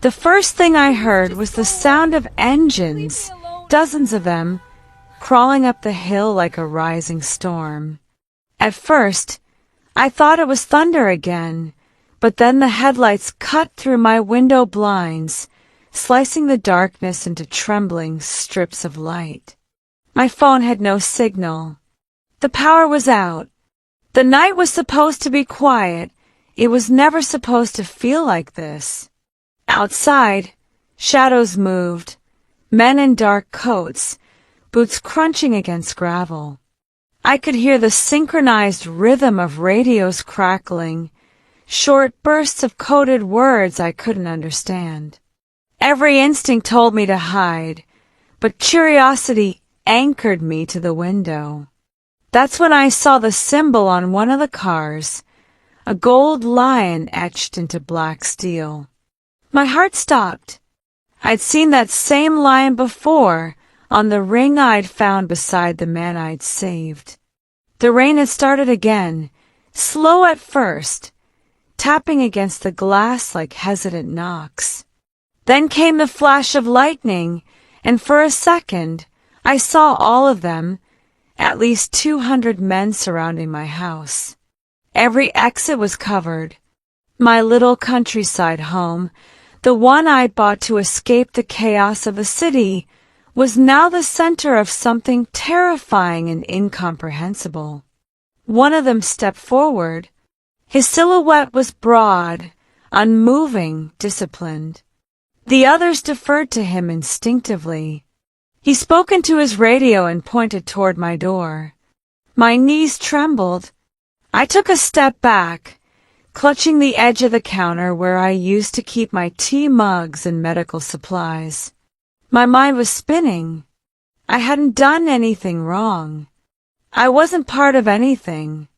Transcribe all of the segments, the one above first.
The first thing I heard was the sound of engines, dozens of them, crawling up the hill like a rising storm. At first, I thought it was thunder again, but then the headlights cut through my window blinds, slicing the darkness into trembling strips of light. My phone had no signal. The power was out. The night was supposed to be quiet. It was never supposed to feel like this. Outside, shadows moved, men in dark coats, boots crunching against gravel. I could hear the synchronized rhythm of radios crackling, short bursts of coded words I couldn't understand. Every instinct told me to hide, but curiosity anchored me to the window. That's when I saw the symbol on one of the cars, a gold lion etched into black steel. My heart stopped. I'd seen that same lion before on the ring I'd found beside the man I'd saved. The rain had started again, slow at first, tapping against the glass like hesitant knocks. Then came the flash of lightning, and for a second I saw all of them, at least 200 men surrounding my house. Every exit was covered. My little countryside home, the one I'd bought to escape the chaos of the city, was now the center of something terrifying and incomprehensible. One of them stepped forward. His silhouette was broad, unmoving, disciplined. The others deferred to him instinctively. He spoke into his radio and pointed toward my door. My knees trembled. I took a step back, clutching the edge of the counter where I used to keep my tea mugs and medical supplies. My mind was spinning. I hadn't done anything wrong. I wasn't part of anything.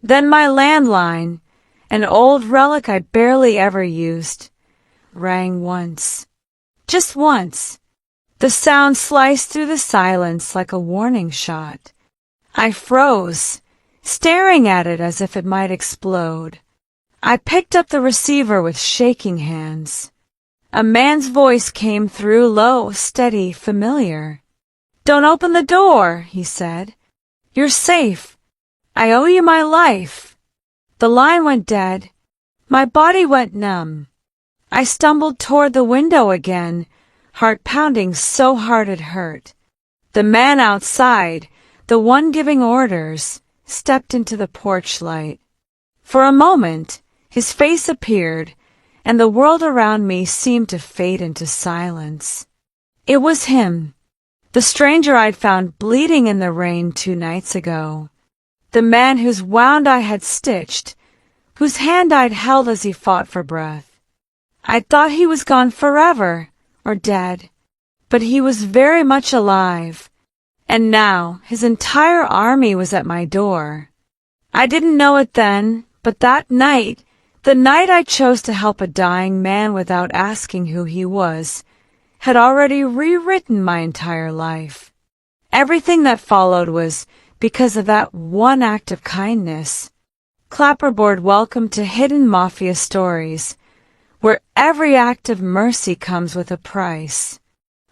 Then my landline, an old relic I barely ever used, rang once. Just once. The sound sliced through the silence like a warning shot. I froze, staring at it as if it might explode. I picked up the receiver with shaking hands. A man's voice came through, low, steady, familiar. "Don't open the door," he said. "You're safe. I owe you my life." The line went dead. My body went numb. I stumbled toward the window again, heart pounding so hard it hurt. The man outside, the one giving orders, stepped into the porch light. For a moment, his face appeared, and the world around me seemed to fade into silence. It was him, the stranger I'd found bleeding in the rain 2 nights ago, the man whose wound I had stitched, whose hand I'd held as he fought for breath. I'd thought he was gone forever, or dead, but he was very much alive, and now his entire army was at my door. I didn't know it then, but that night, the night I chose to help a dying man without asking who he was, had already rewritten my entire life. Everything that followed was because of that one act of kindness. Clapperboard, welcome to Hidden Mafia Stories, where every act of mercy comes with a price.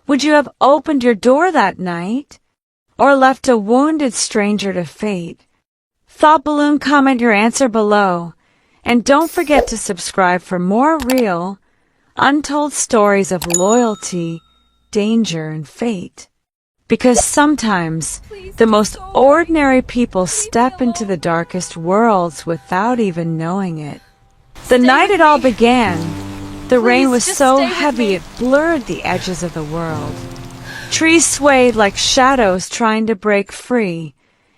Would you have opened your door that night, or left a wounded stranger to fate? Thought Balloon, comment your answer below. And don't forget to subscribe for more real, untold stories of loyalty, danger, and fate. Because sometimes the most ordinary people step into the darkest worlds without even knowing it. The night it all began, the rain was so heavy it blurred the edges of the world. Trees swayed like shadows trying to break free,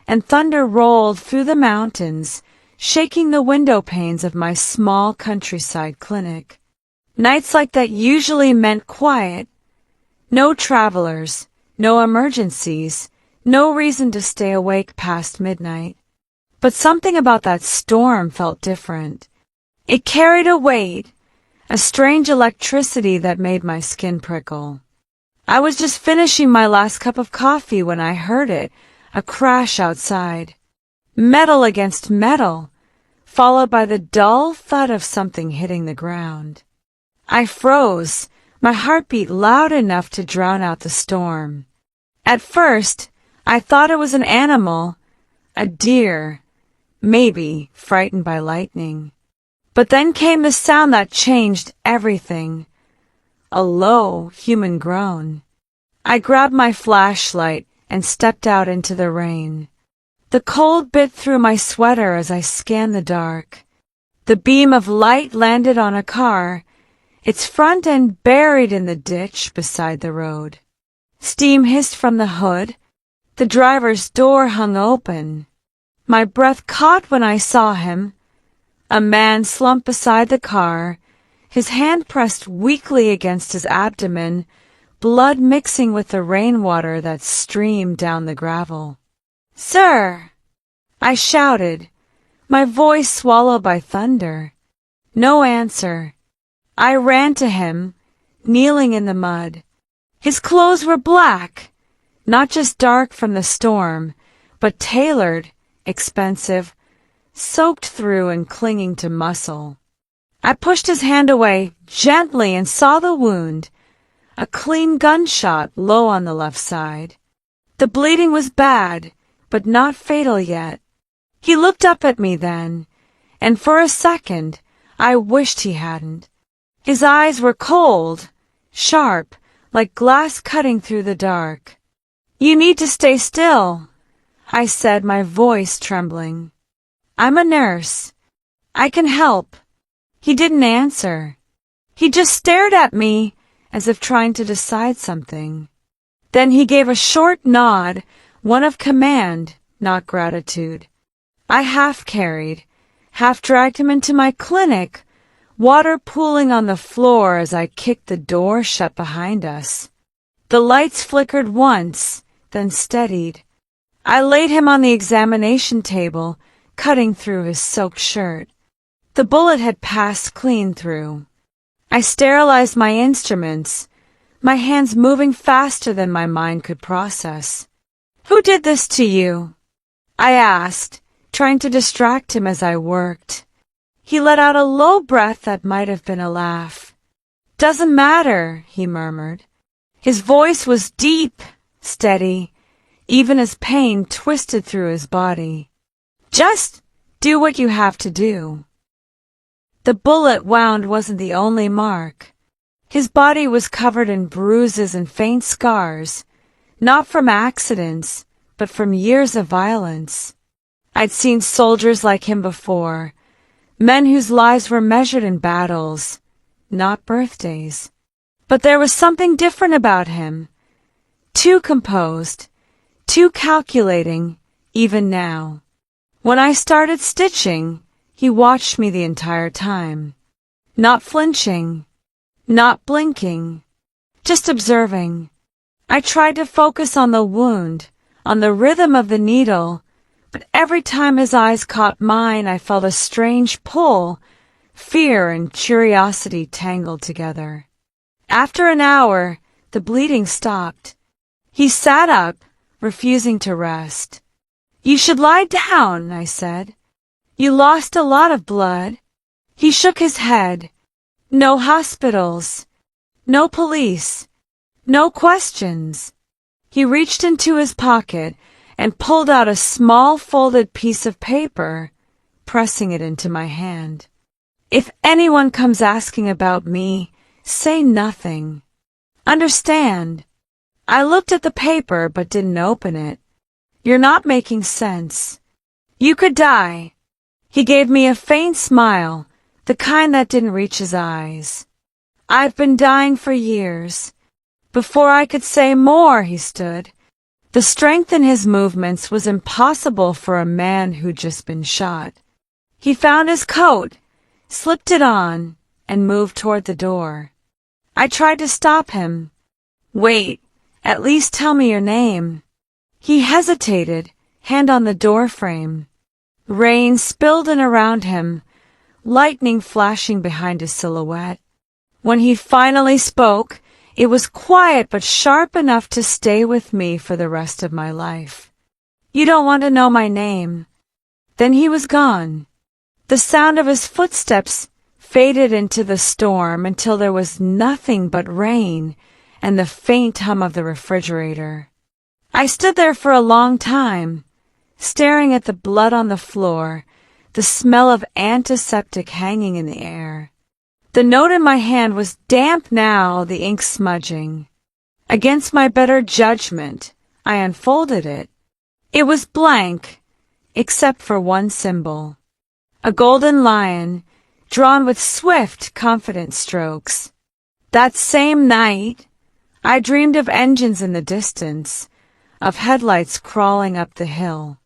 and thunder rolled through the mountains, shaking the window panes of my small countryside clinic. Nights like that usually meant quiet. No travelers, no emergencies, no reason to stay awake past midnight. But something about that storm felt different. It carried a weight, a strange electricity that made my skin prickle. I was just finishing my last cup of coffee when I heard it, a crash outside. Metal against metal, followed by the dull thud of something hitting the ground. I froze, my heartbeat loud enough to drown out the storm. At first, I thought it was an animal, a deer, maybe frightened by lightning. But then came the sound that changed everything. A low, human groan. I grabbed my flashlight and stepped out into the rain. The cold bit through my sweater as I scanned the dark. The beam of light landed on a car, its front end buried in the ditch beside the road. Steam hissed from the hood. The driver's door hung open. My breath caught when I saw him. A man slumped beside the car, his hand pressed weakly against his abdomen, blood mixing with the rainwater that streamed down the gravel. "Sir!" I shouted, my voice swallowed by thunder. No answer. I ran to him, kneeling in the mud. His clothes were black, not just dark from the storm, but tailored, expensive, soaked through and clinging to muscle. I pushed his hand away gently and saw the wound, a clean gunshot low on the left side. The bleeding was bad, but not fatal yet. He looked up at me then, and for a second I wished he hadn't. His eyes were cold, sharp, like glass cutting through the dark. "You need to stay still," I said, my voice trembling. "I'm a nurse. I can help." He didn't answer. He just stared at me as if trying to decide something. Then he gave a short nod, one of command, not gratitude. I half carried, half dragged him into my clinic, water pooling on the floor as I kicked the door shut behind us. The lights flickered once, then steadied. I laid him on the examination table, cutting through his soaked shirt. The bullet had passed clean through. I sterilized my instruments, my hands moving faster than my mind could process. "Who did this to you?" I asked, trying to distract him as I worked. He let out a low breath that might have been a laugh. "Doesn't matter," he murmured. His voice was deep, steady, even as pain twisted through his body. "Just do what you have to do." The bullet wound wasn't the only mark. His body was covered in bruises and faint scars, not from accidents, but from years of violence. I'd seen soldiers like him before, men whose lives were measured in battles, not birthdays. But there was something different about him. Too composed, too calculating, even now. When I started stitching, he watched me the entire time. Not flinching, not blinking, just observing. I tried to focus on the wound, on the rhythm of the needle, but every time his eyes caught mine, I felt a strange pull, fear and curiosity tangled together. After an hour, the bleeding stopped. He sat up, refusing to rest. "You should lie down," I said. "You lost a lot of blood." He shook his head. "No hospitals, no police, no questions." He reached into his pocket and pulled out a small folded piece of paper, pressing it into my hand. "If anyone comes asking about me, say nothing. Understand?" I looked at the paper but didn't open it. "You're not making sense. You could die." He gave me a faint smile, the kind that didn't reach his eyes. "I've been dying for years." Before I could say more, he stood. The strength in his movements was impossible for a man who'd just been shot. He found his coat, slipped it on, and moved toward the door. I tried to stop him. "Wait, at least tell me your name." He hesitated, hand on the door frame. Rain spilled in around him, lightning flashing behind his silhouette. When he finally spoke, it was quiet but sharp enough to stay with me for the rest of my life. "You don't want to know my name." Then he was gone. The sound of his footsteps faded into the storm until there was nothing but rain and the faint hum of the refrigerator. I stood there for a long time, staring at the blood on the floor, the smell of antiseptic hanging in the air. The note in my hand was damp now, the ink smudging. Against my better judgment, I unfolded it. It was blank, except for one symbol. A golden lion, drawn with swift, confident strokes. That same night, I dreamed of engines in the distance, of headlights crawling up the hill.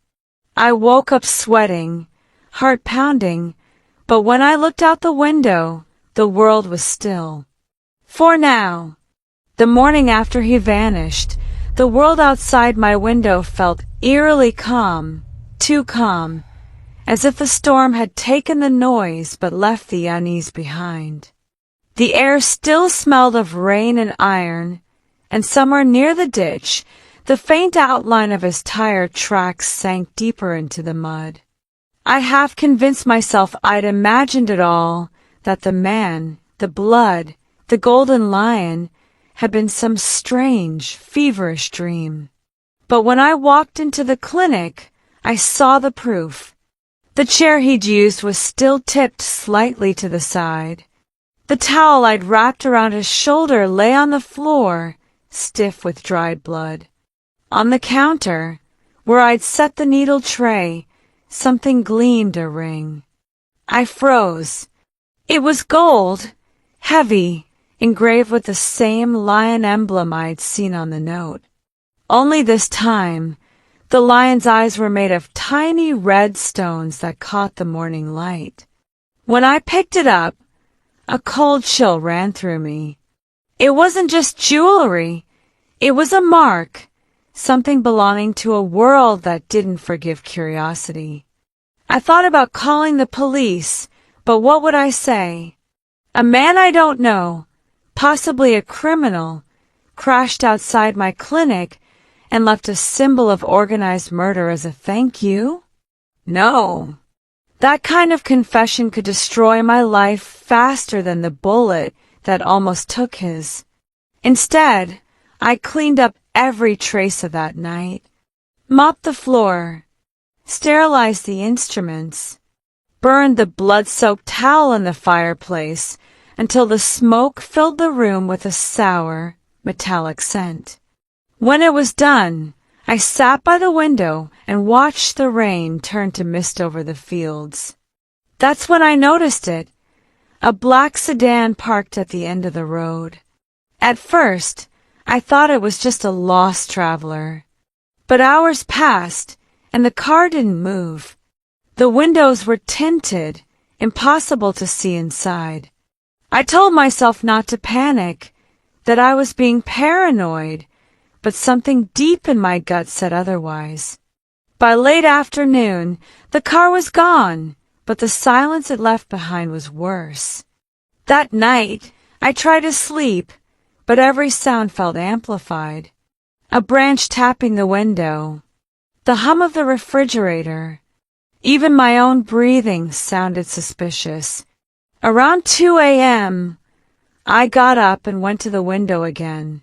I woke up sweating, heart pounding, but when I looked out the window, the world was still. For now, the morning after he vanished, the world outside my window felt eerily calm, too calm, as if the storm had taken the noise but left the unease behind. The air still smelled of rain and iron, and somewhere near the ditch, the faint outline of his tire tracks sank deeper into the mud. I half convinced myself I'd imagined it all, that the man, the blood, the golden lion, had been some strange, feverish dream. But when I walked into the clinic, I saw the proof. The chair he'd used was still tipped slightly to the side. The towel I'd wrapped around his shoulder lay on the floor, stiff with dried blood. On the counter, where I'd set the needle tray, something gleamed a ring. I froze. It was gold, heavy, engraved with the same lion emblem I'd seen on the note. Only this time, the lion's eyes were made of tiny red stones that caught the morning light. When I picked it up, a cold chill ran through me. It wasn't just jewelry. It was a mark, something belonging to a world that didn't forgive curiosity. I thought about calling the police, but what would I say? A man I don't know, possibly a criminal, crashed outside my clinic and left a symbol of organized murder as a thank you? No. That kind of confession could destroy my life faster than the bullet that almost took his. Instead, I cleaned up every trace of that night, mopped the floor, sterilized the instruments, burned the blood-soaked towel in the fireplace until the smoke filled the room with a sour, metallic scent. When it was done, I sat by the window and watched the rain turn to mist over the fields. That's when I noticed it, a black sedan parked at the end of the road. At first, I thought it was just a lost traveler. But hours passed, and the car didn't move. The windows were tinted, impossible to see inside. I told myself not to panic, that I was being paranoid, but something deep in my gut said otherwise. By late afternoon, the car was gone, but the silence it left behind was worse. That night, I tried to sleep, but every sound felt amplified. A branch tapping the window, the hum of the refrigerator, even my own breathing sounded suspicious. Around 2 a.m., I got up and went to the window again.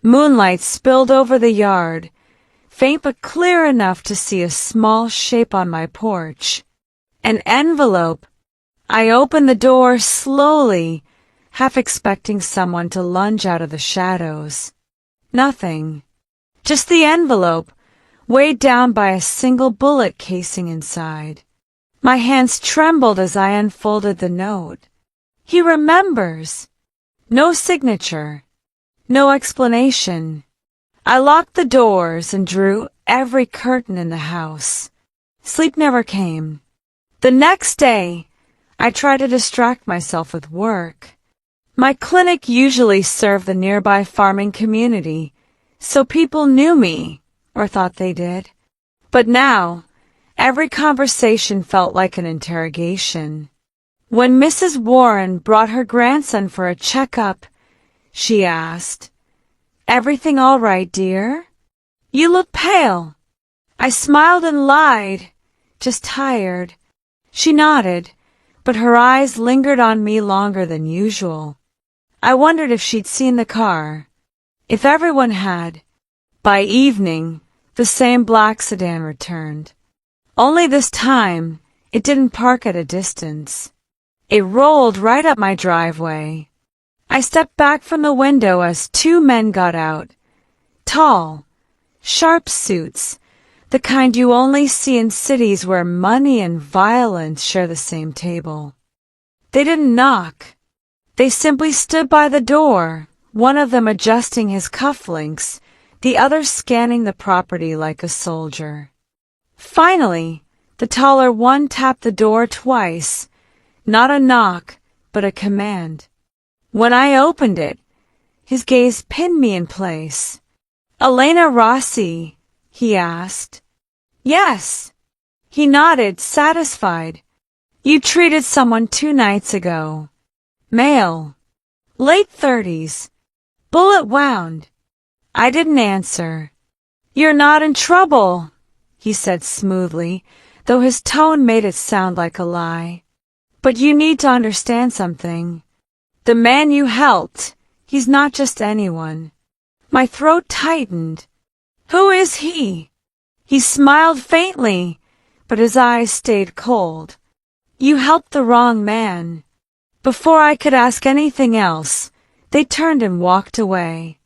Moonlight spilled over the yard, faint but clear enough to see a small shape on my porch. An envelope. I opened the door slowly, half expecting someone to lunge out of the shadows. Nothing. Just the envelope, weighed down by a single bullet casing inside. My hands trembled as I unfolded the note. He remembers. No signature. No explanation. I locked the doors and drew every curtain in the house. Sleep never came. The next day, I tried to distract myself with work. My clinic usually served the nearby farming community, so people knew me, or thought they did. But now, every conversation felt like an interrogation. When Mrs. Warren brought her grandson for a checkup, she asked, "Everything all right, dear? You look pale." I smiled and lied, just tired. She nodded, but her eyes lingered on me longer than usual. I wondered if she'd seen the car. If everyone had. By evening, the same black sedan returned. Only this time, it didn't park at a distance. It rolled right up my driveway. I stepped back from the window as two men got out. Tall, sharp suits, the kind you only see in cities where money and violence share the same table. They didn't knock. They simply stood by the door, one of them adjusting his cufflinks, the other scanning the property like a soldier. Finally, the taller one tapped the door twice, not a knock, but a command. When I opened it, his gaze pinned me in place. "Elena Rossi?" he asked. "Yes." He nodded, satisfied. "You treated someone 2 nights ago. Male. Late 30s. Bullet wound." I didn't answer. "You're not in trouble," he said smoothly, though his tone made it sound like a lie. "But you need to understand something. The man you helped, he's not just anyone." My throat tightened. "Who is he?" He smiled faintly, but his eyes stayed cold. "You helped the wrong man." Before I could ask anything else, they turned and walked away.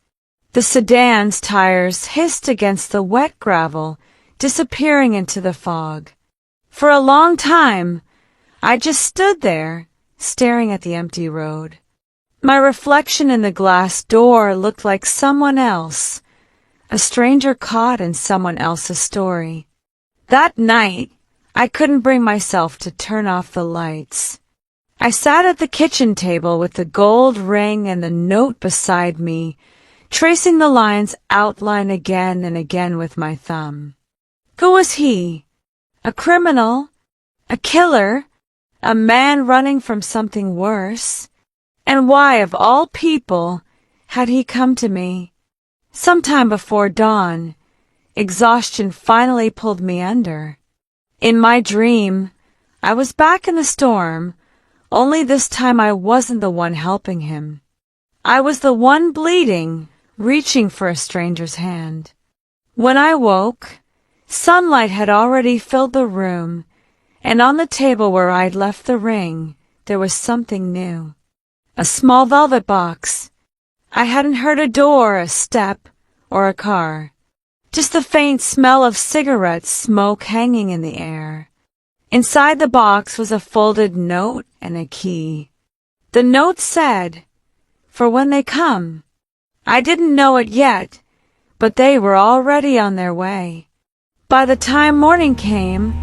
The sedan's tires hissed against the wet gravel, disappearing into the fog. For a long time, I just stood there, staring at the empty road. My reflection in the glass door looked like someone else, a stranger caught in someone else's story. That night, I couldn't bring myself to turn off the lights. I sat at the kitchen table with the gold ring and the note beside me, tracing the lines outlined again and again with my thumb. Who was he? A criminal? A killer? A man running from something worse? And why, of all people, had he come to me? Sometime before dawn, exhaustion finally pulled me under. In my dream, I was back in the storm, only this time I wasn't the one helping him. I was the one bleeding, reaching for a stranger's hand. When I woke, sunlight had already filled the room, and on the table where I'd left the ring, there was something new. A small velvet box. I hadn't heard a door, a step, or a car. Just the faint smell of cigarette smoke hanging in the air. Inside the box was a folded note and a key. The note said, "For when they come." I didn't know it yet, but they were already on their way. By the time morning came,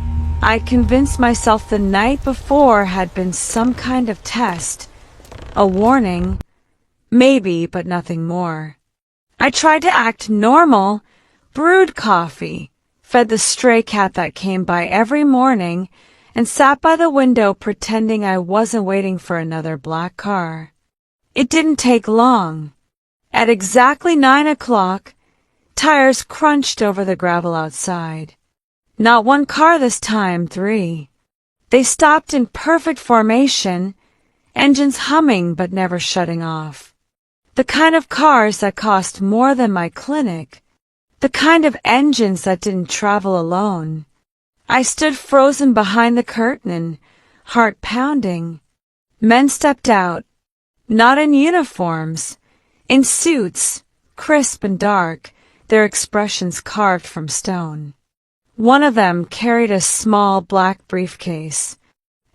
I'd convinced myself the night before had been some kind of test, a warning, maybe, but nothing more. I tried to act normal, brewed coffee, fed the stray cat that came by every morning, and sat by the window pretending I wasn't waiting for another black car. It didn't take long. At exactly 9 o'clock, tires crunched over the gravel outside. Not one car this time, 3. They stopped in perfect formation, engines humming but never shutting off. The kind of cars that cost more than my clinic. The kind of engines that didn't travel alone. I stood frozen behind the curtain, heart pounding. Men stepped out, not in uniforms, in suits, crisp and dark, their expressions carved from stone. One of them carried a small black briefcase.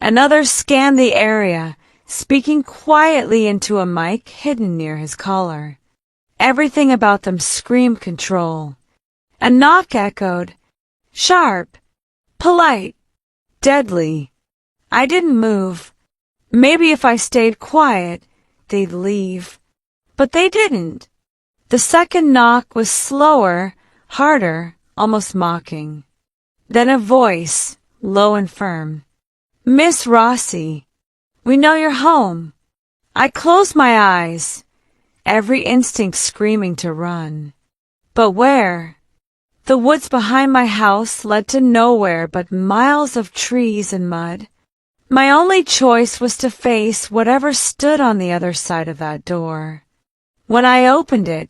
Another scanned the area, speaking quietly into a mic hidden near his collar. Everything about them screamed control. A knock echoed, sharp, polite, deadly. I didn't move. Maybe if I stayed quiet, they'd leave. But they didn't. The second knock was slower, harder, almost mocking. Then a voice, low and firm. "Miss Rossi, we know you're home." I closed my eyes, every instinct screaming to run. But where? The woods behind my house led to nowhere but miles of trees and mud. My only choice was to face whatever stood on the other side of that door. When I opened it,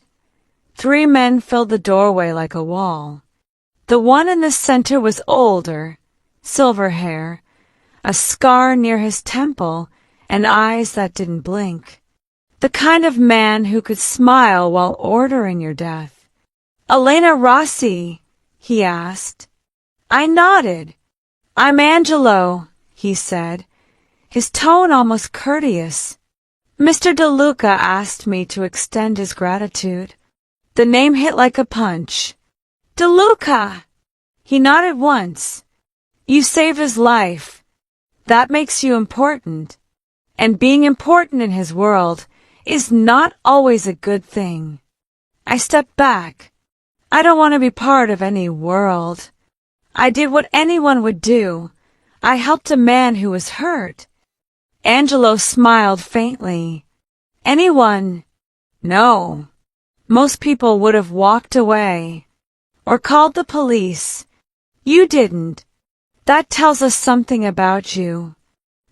3 men filled the doorway like a wall. The one in the center was older, silver hair, a scar near his temple, and eyes that didn't blink. The kind of man who could smile while ordering your death. "Elena Rossi?" he asked. I nodded. "I'm Angelo," he said, his tone almost courteous. Mr. DeLuca asked me to extend his gratitude. The name hit like a punch. "DeLuca!" He nodded once. "You saved his life. That makes you important. And being important in his world is not always a good thing." I stepped back. I don't want to be part of any world. I did what anyone would do. I helped a man who was hurt. Angelo smiled faintly. "Anyone?" "No. Most people would have walked away. Or called the police. You didn't. That tells us something about you."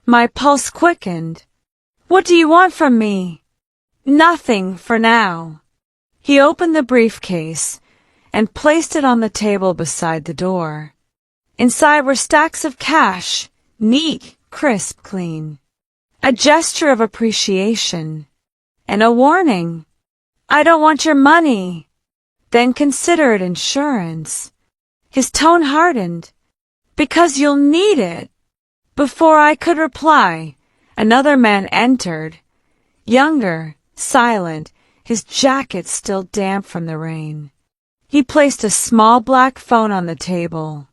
My pulse quickened. "What do you want from me?" "Nothing for now." He opened the briefcase and placed it on the table beside the door. Inside were stacks of cash, neat, crisp, clean. A gesture of appreciation. And a warning. "I don't want your money." "Then consider it insurance." His tone hardened. "Because you'll need it." Before I could reply, another man entered. Younger, silent, his jacket still damp from the rain. He placed a small black phone on the table.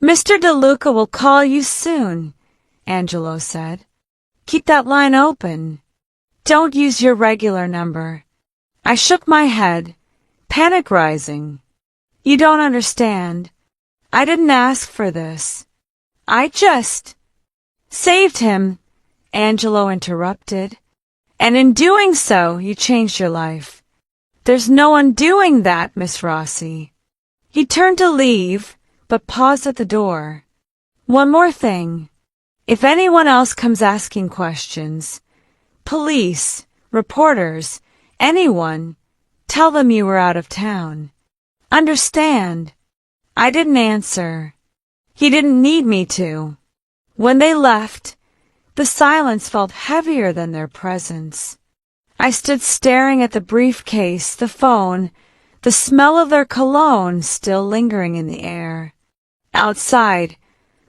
"Mr. DeLuca will call you soon," Angelo said. "Keep that line open. Don't use your regular number." I shook my head, panic rising. "You don't understand. I didn't ask for this. I just saved him," Angelo interrupted. "And in doing so, you changed your life. There's no undoing that, Miss Rossi." He turned to leave, but paused at the door. "One more thing. If anyone else comes asking questions, police, reporters, anyone, tell them you were out of town. Understand?" I didn't answer. He didn't need me to. When they left, the silence felt heavier than their presence. I stood staring at the briefcase, the phone, the smell of their cologne still lingering in the air. Outside,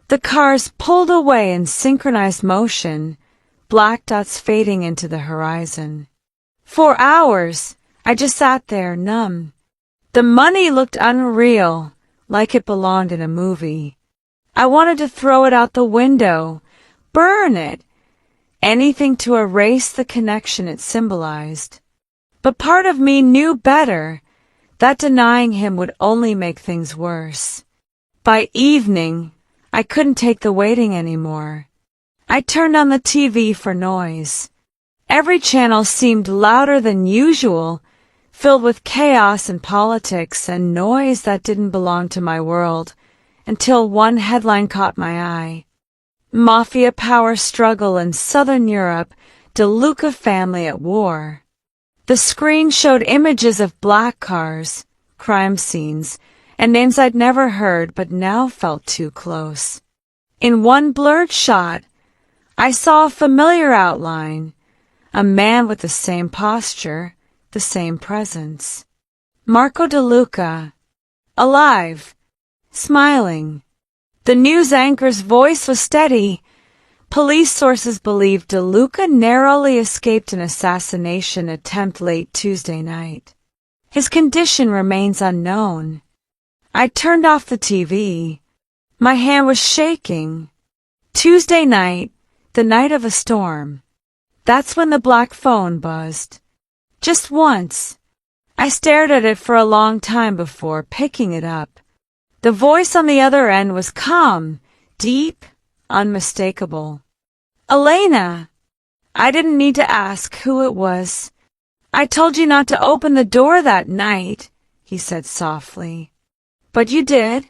the cars pulled away in synchronized motion, black dots fading into the horizon. For hours, I just sat there, numb. The money looked unreal, like it belonged in a movie. I wanted to throw it out the window, burn it, anything to erase the connection it symbolized. But part of me knew better, that denying him would only make things worse. By evening, I couldn't take the waiting anymore. I turned on the TV for noise. Every channel seemed louder than usual, filled with chaos and politics and noise that didn't belong to my world, until one headline caught my eye. Mafia power struggle in Southern Europe, DeLuca family at war. The screen showed images of black cars, crime scenes, and names I'd never heard but now felt too close. In one blurred shot, I saw a familiar outline, a man with the same posture, the same presence. Marco DeLuca, alive, smiling. The news anchor's voice was steady. Police sources believed DeLuca narrowly escaped an assassination attempt late Tuesday night. His condition remains unknown. I turned off the TV. My hand was shaking. Tuesday night, the night of a storm. That's when the black phone buzzed. Just once. I stared at it for a long time before picking it up. The voice on the other end was calm, deep, unmistakable. "Elena!" I didn't need to ask who it was. "I told you not to open the door that night," he said softly. "But you did.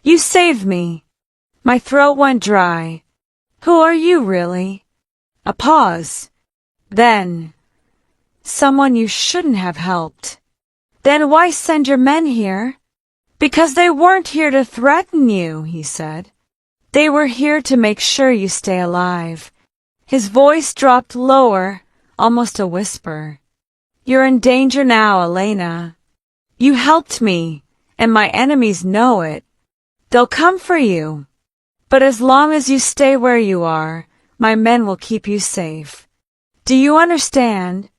You saved me." My throat went dry. Who are you, really? A pause. Then, someone you shouldn't have helped. Then why send your men here? Because they weren't here to threaten you, he said. They were here to make sure you stay alive. His voice dropped lower, almost a whisper. You're in danger now, Elena. You helped me, and my enemies know it. They'll come for you. But as long as you stay where you are, my men will keep you safe. Do you understand?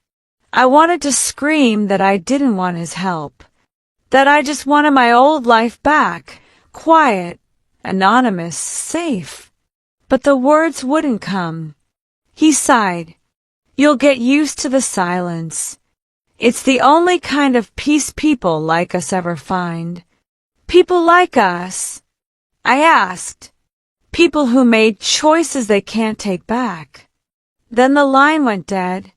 I wanted to scream that I didn't want his help, that I just wanted my old life back, quiet, anonymous, safe. But the words wouldn't come. He sighed. You'll get used to the silence. It's the only kind of peace people like us ever find. People like us, I asked. People who made choices they can't take back. Then the line went dead.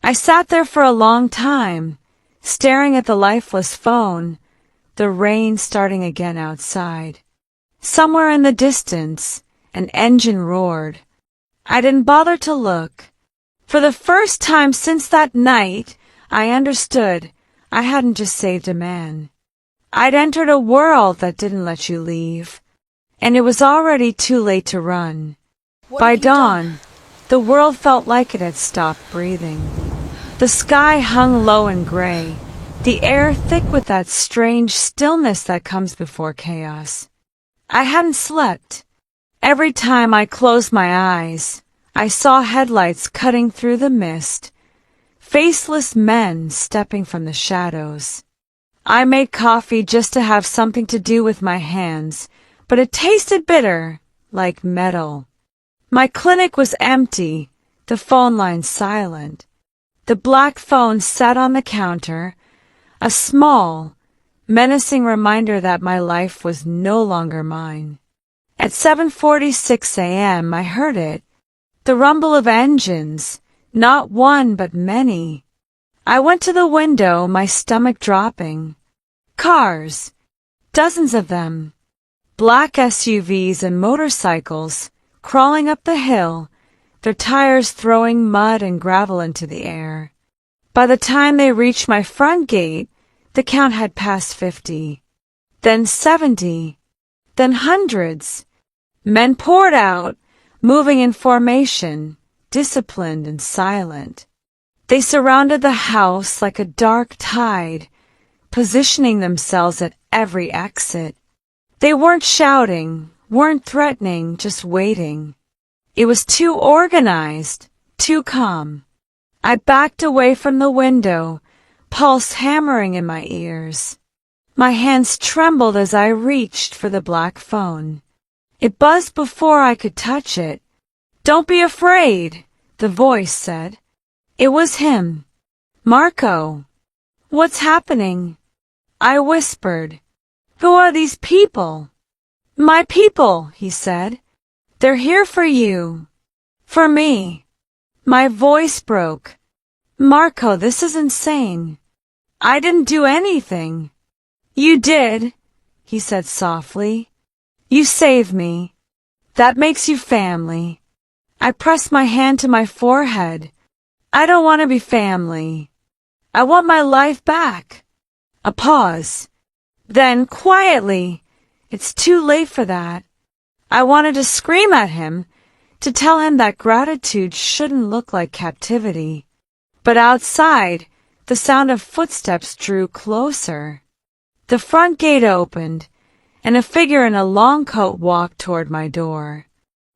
I sat there for a long time, staring at the lifeless phone, the rain starting again outside. Somewhere in the distance, an engine roared. I didn't bother to look. For the first time since that night, I understood I hadn't just saved a man. I'd entered a world that didn't let you leave, and it was already too late to run. By dawn, the world felt like it had stopped breathing. The sky hung low and gray, the air thick with that strange stillness that comes before chaos. I hadn't slept. Every time I closed my eyes, I saw headlights cutting through the mist, faceless men stepping from the shadows. I made coffee just to have something to do with my hands, but it tasted bitter, like metal. My clinic was empty, the phone line silent. The black phone sat on the counter, a small, menacing reminder that my life was no longer mine. At 7:46 a.m. I heard it, the rumble of engines, not one but many. I went to the window, my stomach dropping. Cars, dozens of them, black SUVs and motorcycles, crawling up the hill, their tires throwing mud and gravel into the air. By the time they reached my front gate, the count had passed 50, then 70, then hundreds. Men poured out, moving in formation, disciplined and silent. They surrounded the house like a dark tide, positioning themselves at every exit. They weren't shouting, weren't threatening, just waiting. It was too organized, too calm. I backed away from the window, pulse hammering in my ears. My hands trembled as I reached for the black phone. It buzzed before I could touch it. "Don't be afraid," the voice said. It was him. "Marco, what's happening?" I whispered. "Who are these people?" "My people," he said. "They're here for you. For me." My voice broke. "Marco, this is insane. I didn't do anything." "You did," he said softly. "You saved me. That makes you family." I pressed my hand to my forehead. "I don't want to be family. I want my life back." A pause. Then, quietly, "It's too late for that." I wanted to scream at him, to tell him that gratitude shouldn't look like captivity. But outside, the sound of footsteps drew closer. The front gate opened, and a figure in a long coat walked toward my door.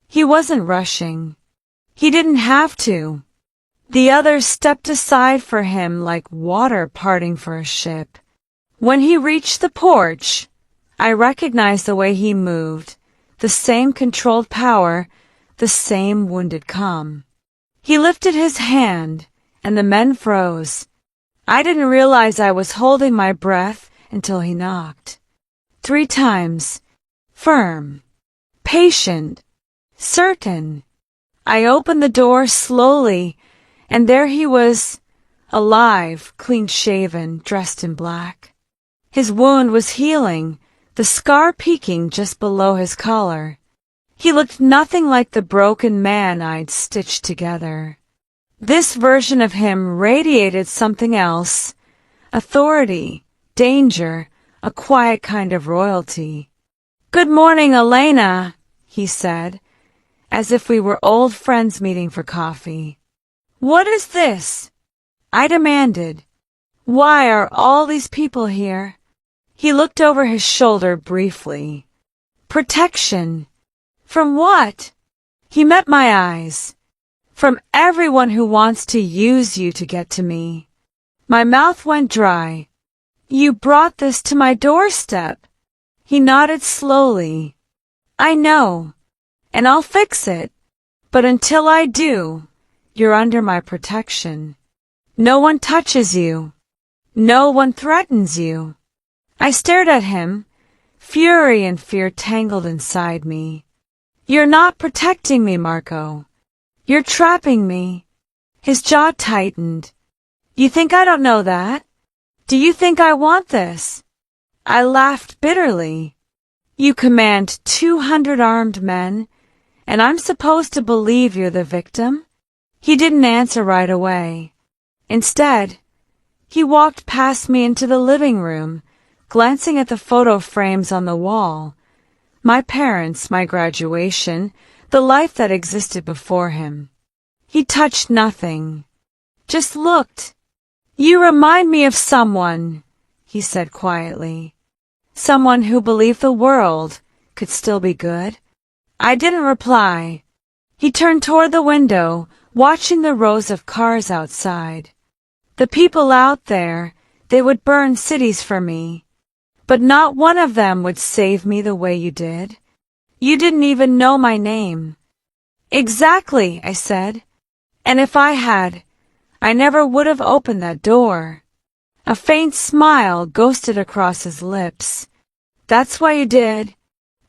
He wasn't rushing. He didn't have to. The others stepped aside for him like water parting for a ship. When he reached the porch, I recognized the way he moved, the same controlled power, the same wounded calm. He lifted his hand, and the men froze. I didn't realize I was holding my breath until he knocked. 3 times. Firm. Patient. Certain. I opened the door slowly, and there he was, alive, clean-shaven, dressed in black. His wound was healing, the scar peeking just below his collar. He looked nothing like the broken man I'd stitched together. This version of him radiated something else: authority, danger, a quiet kind of royalty. "Good morning, Elena," he said, as if we were old friends meeting for coffee. "What is this?" I demanded. "Why are all these people here?" He looked over his shoulder briefly. "Protection." "From what?" He met my eyes. "From everyone who wants to use you to get to me." My mouth went dry. "You brought this to my doorstep." He nodded slowly. "I know, and I'll fix it. But until I do, you're under my protection. No one touches you. No one threatens you." I stared at him, fury and fear tangled inside me. "You're not protecting me, Marco. You're trapping me." His jaw tightened. "You think I don't know that? Do you think I want this?" I laughed bitterly. "You command 200 armed men, and I'm supposed to believe you're the victim?" He didn't answer right away. Instead, he walked past me into the living room, glancing at the photo frames on the wall. My parents, my graduation, the life that existed before him. He touched nothing, just looked. "You remind me of someone," he said quietly. "Someone who believed the world could still be good." I didn't reply. He turned toward the window, watching the rows of cars outside. "The people out there, they would burn cities for me. But not one of them would save me the way you did. You didn't even know my name." "Exactly," I said. "And if I had, I never would have opened that door." A faint smile ghosted across his lips. "That's why you did."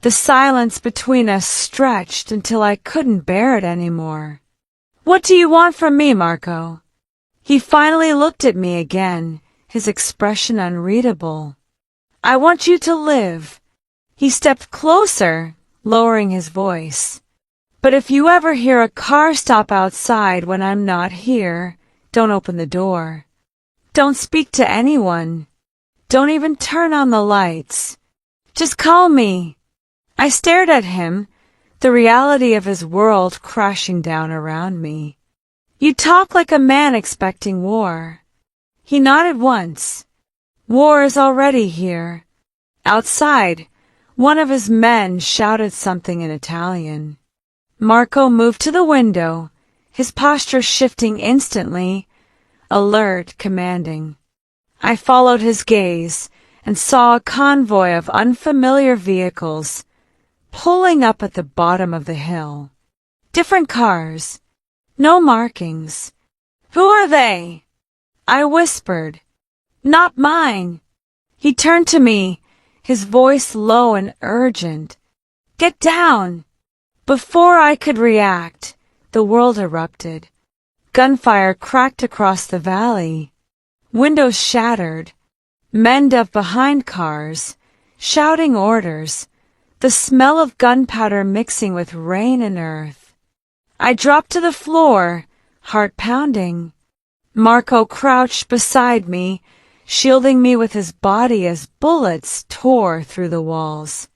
The silence between us stretched until I couldn't bear it anymore. "What do you want from me, Marco?" He finally looked at me again, his expression unreadable. "I want you to live." He stepped closer, lowering his voice. "But if you ever hear a car stop outside when I'm not here, don't open the door. Don't speak to anyone. Don't even turn on the lights. Just call me." I stared at him, the reality of his world crashing down around me. "You talk like a man expecting war." He nodded once. "War is already here." Outside, one of his men shouted something in Italian. Marco moved to the window, his posture shifting instantly, alert, commanding. I followed his gaze and saw a convoy of unfamiliar vehicles pulling up at the bottom of the hill. Different cars, no markings. "Who are they?" I whispered. "Not mine." He turned to me, his voice low and urgent. "Get down." Before I could react, the world erupted. Gunfire cracked across the valley. Windows shattered. Men dove behind cars, shouting orders, the smell of gunpowder mixing with rain and earth. I dropped to the floor, heart pounding. Marco crouched beside me, shielding me with his body as bullets tore through the walls.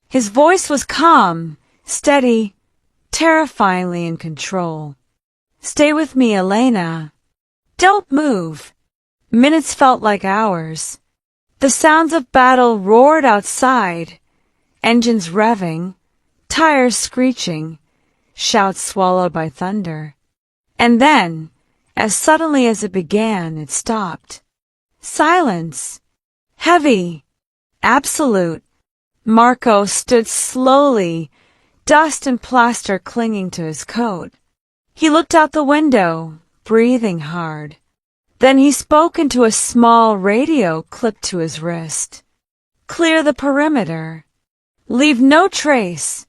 His voice was calm, steady, terrifyingly in control. "Stay with me, Elena. Don't move." Minutes felt like hours. The sounds of battle roared outside, engines revving, tires screeching, shouts swallowed by thunder. And then, as suddenly as it began, it stopped. Silence. Heavy. Absolute. Marco stood slowly, dust and plaster clinging to his coat. He looked out the window, breathing hard. Then he spoke into a small radio clipped to his wrist. "Clear the perimeter. Leave no trace."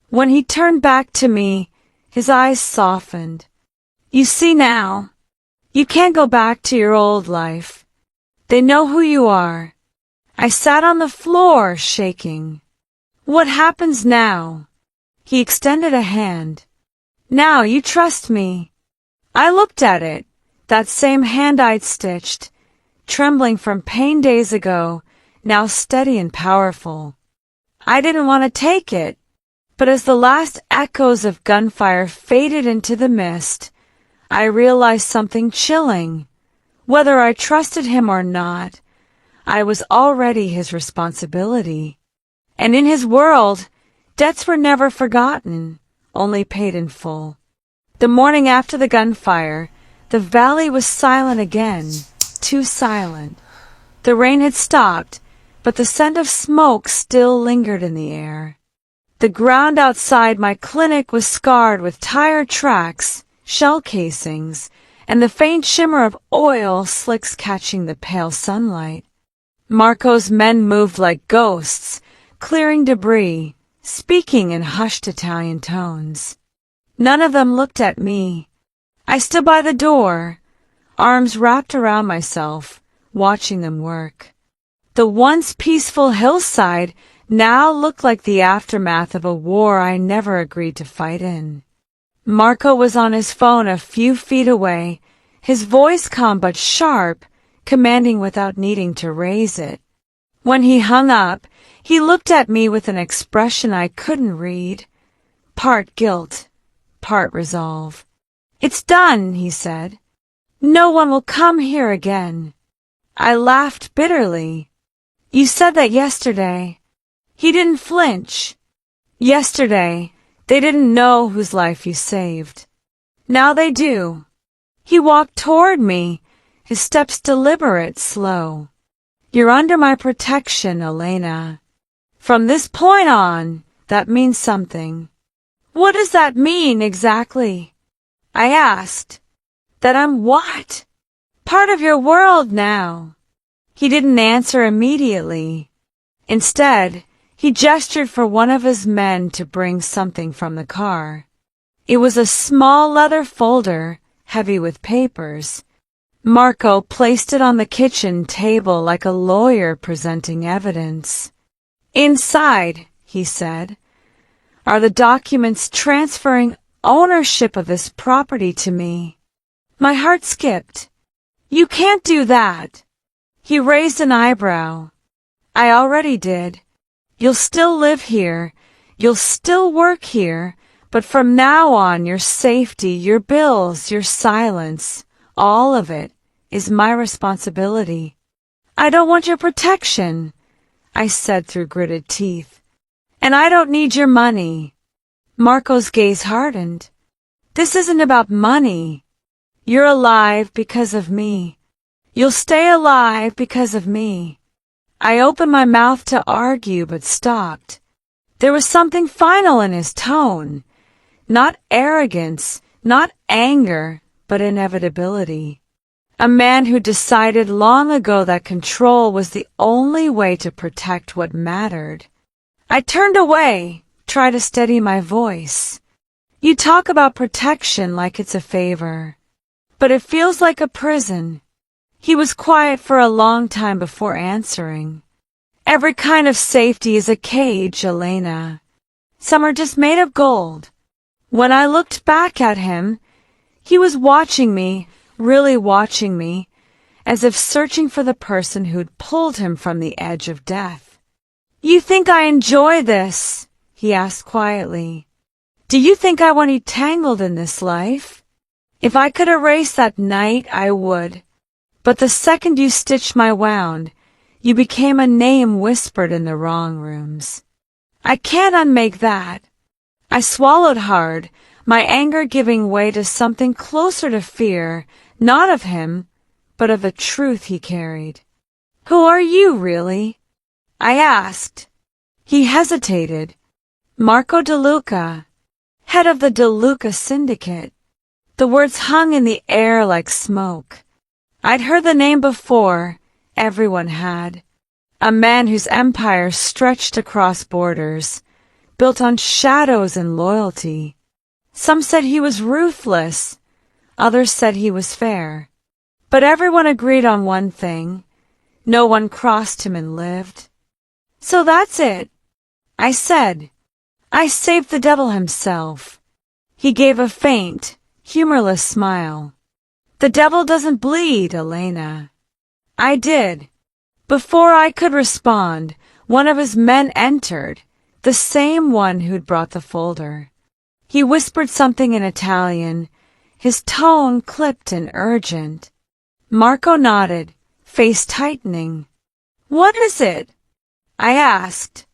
When he turned back to me, his eyes softened. "You see now, you can't go back to your old life. They know who you are." I sat on the floor, shaking. "What happens now?" He extended a hand. Now you trust me. I looked at it, that same hand I'd stitched, trembling from pain days ago, now steady and powerful. I didn't want to take it, but as the last echoes of gunfire faded into the mist, I realized something chilling. Whether I trusted him or not, I was already his responsibility. And in his world, debts were never forgotten, only paid in full. The morning after the gunfire, the valley was silent again, too silent. The rain had stopped, but the scent of smoke still lingered in the air. The ground outside my clinic was scarred with tire tracks, shell casings, and the faint shimmer of oil slicks catching the pale sunlight. Marco's men moved like ghosts, clearing debris, speaking in hushed Italian tones. None of them looked at me. I stood by the door, arms wrapped around myself, watching them work. The once peaceful hillside now looked like the aftermath of a war I never agreed to fight in. Marco was on his phone a few feet away, his voice calm but sharp, commanding without needing to raise it. When he hung up, he looked at me with an expression I couldn't read, part guilt, part resolve. "It's done," he said. "No one will come here again." I laughed bitterly. "You said that yesterday." He didn't flinch. "Yesterday, they didn't know whose life you saved. Now they do." He walked toward me, his steps deliberate, slow. "You're under my protection, Elena. From this point on, that means something." "What does that mean exactly?" I asked. "That I'm what?" "Part of your world now." He didn't answer immediately. Instead, he gestured for one of his men to bring something from the car. It was a small leather folder, heavy with papers. Marco placed it on the kitchen table like a lawyer presenting evidence. "Inside," he said, "are the documents transferring ownership of this property to me." My heart skipped. "You can't do that." He raised an eyebrow. "I already did. You'll still live here, you'll still work here, but from now on your safety, your bills, your silence, all of it is my responsibility." "I don't want your protection," I said through gritted teeth. "And I don't need your money." Marco's gaze hardened. "This isn't about money. You're alive because of me. You'll stay alive because of me." I opened my mouth to argue but stopped. There was something final in his tone. Not arrogance, not anger, but inevitability. A man who decided long ago that control was the only way to protect what mattered. I turned away, tried to steady my voice. "You talk about protection like it's a favor, but it feels like a prison." He was quiet for a long time before answering. "Every kind of safety is a cage, Elena. Some are just made of gold." When I looked back at him, he was watching me, really watching me, as if searching for the person who'd pulled him from the edge of death. "You think I enjoy this?" he asked quietly. "Do you think I want you tangled in this life? If I could erase that night, I would. But the second you stitched my wound, you became a name whispered in the wrong rooms. I can't unmake that." I swallowed hard, my anger giving way to something closer to fear, not of him, but of the truth he carried. "Who are you, really?" I asked. He hesitated. "Marco DeLuca, head of the DeLuca Syndicate." The words hung in the air like smoke. I'd heard the name before, everyone had. A man whose empire stretched across borders, built on shadows and loyalty. Some said he was ruthless, others said he was fair. But everyone agreed on one thing: no one crossed him and lived. "So that's it," I said. I saved the devil himself. He gave a faint, humorless smile. The devil doesn't bleed, Elena. I did. Before I could respond, one of his men entered, the same one who'd brought the folder. He whispered something in Italian, his tone clipped and urgent. Marco nodded, face tightening. What is it? I asked.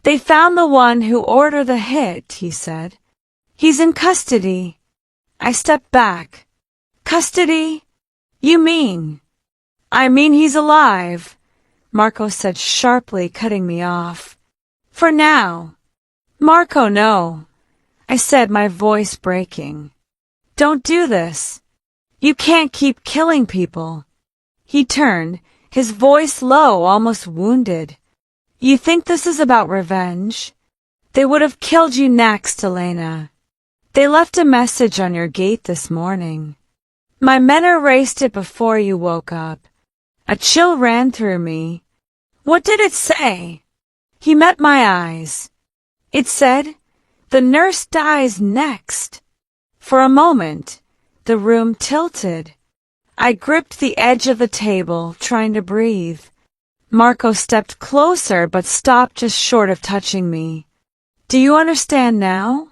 They found the one who ordered the hit, he said. He's in custody. I stepped back. Custody? You mean? I mean he's alive, Marco said sharply, cutting me off. For now. Marco, no, I said, my voice breaking. Don't do this. You can't keep killing people. He turned, his voice low, almost wounded. You think this is about revenge? They would have killed you next, Elena. They left a message on your gate this morning. My men erased it before you woke up. A chill ran through me. What did it say? He met my eyes. It said, the nurse dies next. For a moment, the room tilted. I gripped the edge of the table, trying to breathe. Marco stepped closer but stopped just short of touching me. Do you understand now?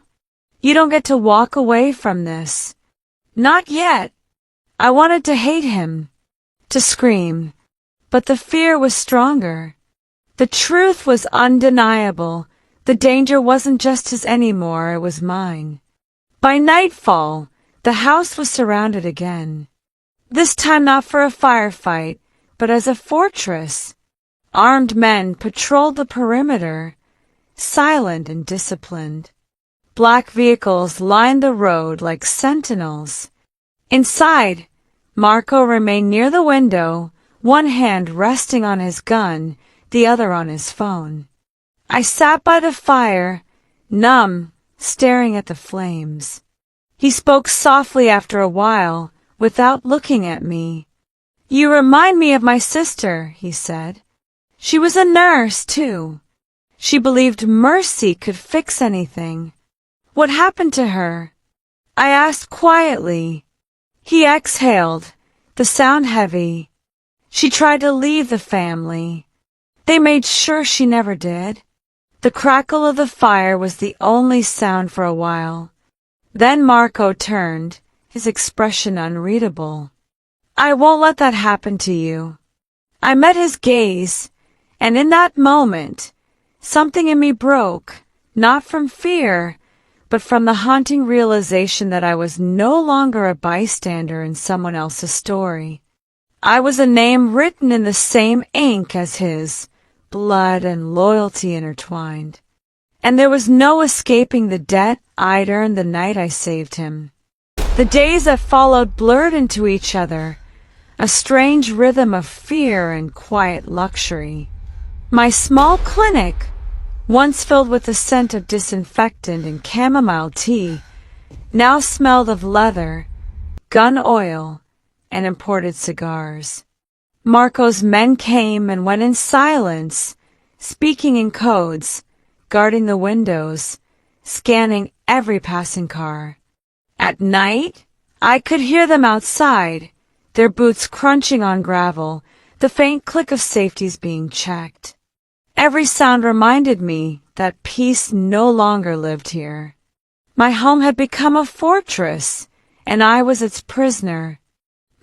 You don't get to walk away from this. Not yet. I wanted to hate him, to scream, but the fear was stronger. The truth was undeniable. The danger wasn't just his anymore, it was mine. By nightfall, the house was surrounded again. This time not for a firefight, but as a fortress. Armed men patrolled the perimeter, silent and disciplined. Black vehicles lined the road like sentinels. Inside, Marco remained near the window, one hand resting on his gun, the other on his phone. I sat by the fire, numb, staring at the flames. He spoke softly after a while, without looking at me. You remind me of my sister, he said. She was a nurse, too. She believed mercy could fix anything. What happened to her? I asked quietly. He exhaled, the sound heavy. She tried to leave the family. They made sure she never did. The crackle of the fire was the only sound for a while. Then Marco turned, his expression unreadable. I won't let that happen to you. I met his gaze, and in that moment, something in me broke, not from fear, but from the haunting realization that I was no longer a bystander in someone else's story. I was a name written in the same ink as his, blood and loyalty intertwined. And there was no escaping the debt I'd earned the night I saved him. The days that followed blurred into each other, a strange rhythm of fear and quiet luxury. My small clinic, once filled with the scent of disinfectant and chamomile tea, now smelled of leather, gun oil, and imported cigars. Marco's men came and went in silence, speaking in codes, guarding the windows, scanning every passing car. At night, I could hear them outside, their boots crunching on gravel, the faint click of safeties being checked. Every sound reminded me that peace no longer lived here. My home had become a fortress, and I was its prisoner.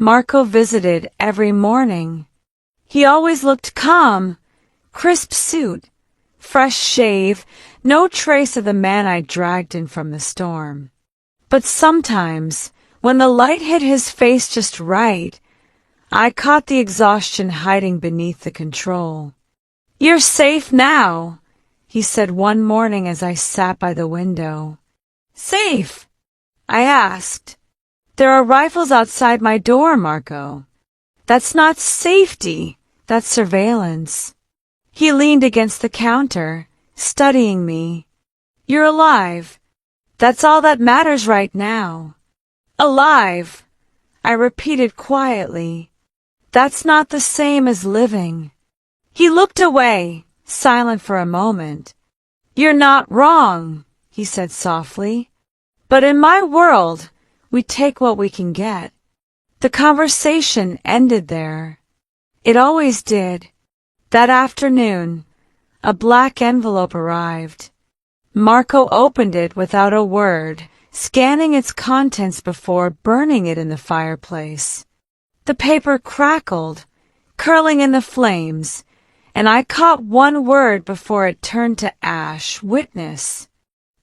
Marco visited every morning. He always looked calm, crisp suit, fresh shave, no trace of the man I dragged in from the storm. But sometimes, when the light hit his face just right, I caught the exhaustion hiding beneath the control. You're safe now, he said one morning as I sat by the window. Safe? I asked. There are rifles outside my door, Marco. That's not safety, that's surveillance. He leaned against the counter, studying me. You're alive. That's all that matters right now. Alive, I repeated quietly. That's not the same as living. He looked away, silent for a moment. "You're not wrong," he said softly. "But in my world, we take what we can get." The conversation ended there. It always did. That afternoon, a black envelope arrived. Marco opened it without a word, scanning its contents before burning it in the fireplace. The paper crackled, curling in the flames, and I caught one word before it turned to ash: witness.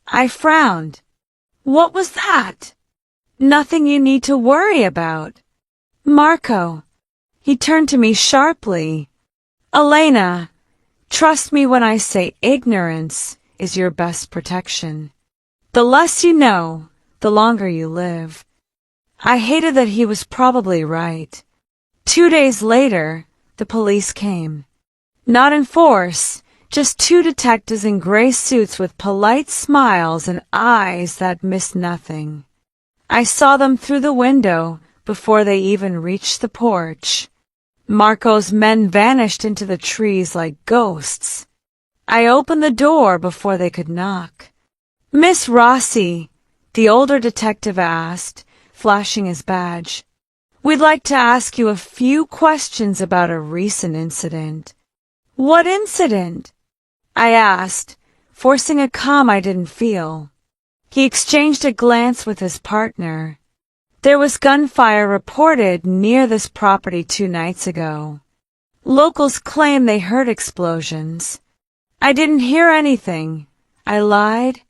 I frowned. What was that? Nothing you need to worry about. Marco. He turned to me sharply. Elena, trust me when I say ignorance is your best protection. The less you know, the longer you live. I hated that he was probably right. 2 days later, the police came. Not in force, just 2 detectives in gray suits with polite smiles and eyes that missed nothing. I saw them through the window before they even reached the porch. Marco's men vanished into the trees like ghosts. I opened the door before they could knock. "Miss Rossi," the older detective asked, flashing his badge. "We'd like to ask you a few questions about a recent incident." "What incident?" I asked, forcing a calm I didn't feel. He exchanged a glance with his partner. "There was gunfire reported near this property 2 nights ago. Locals claim they heard explosions." "I didn't hear anything," I lied.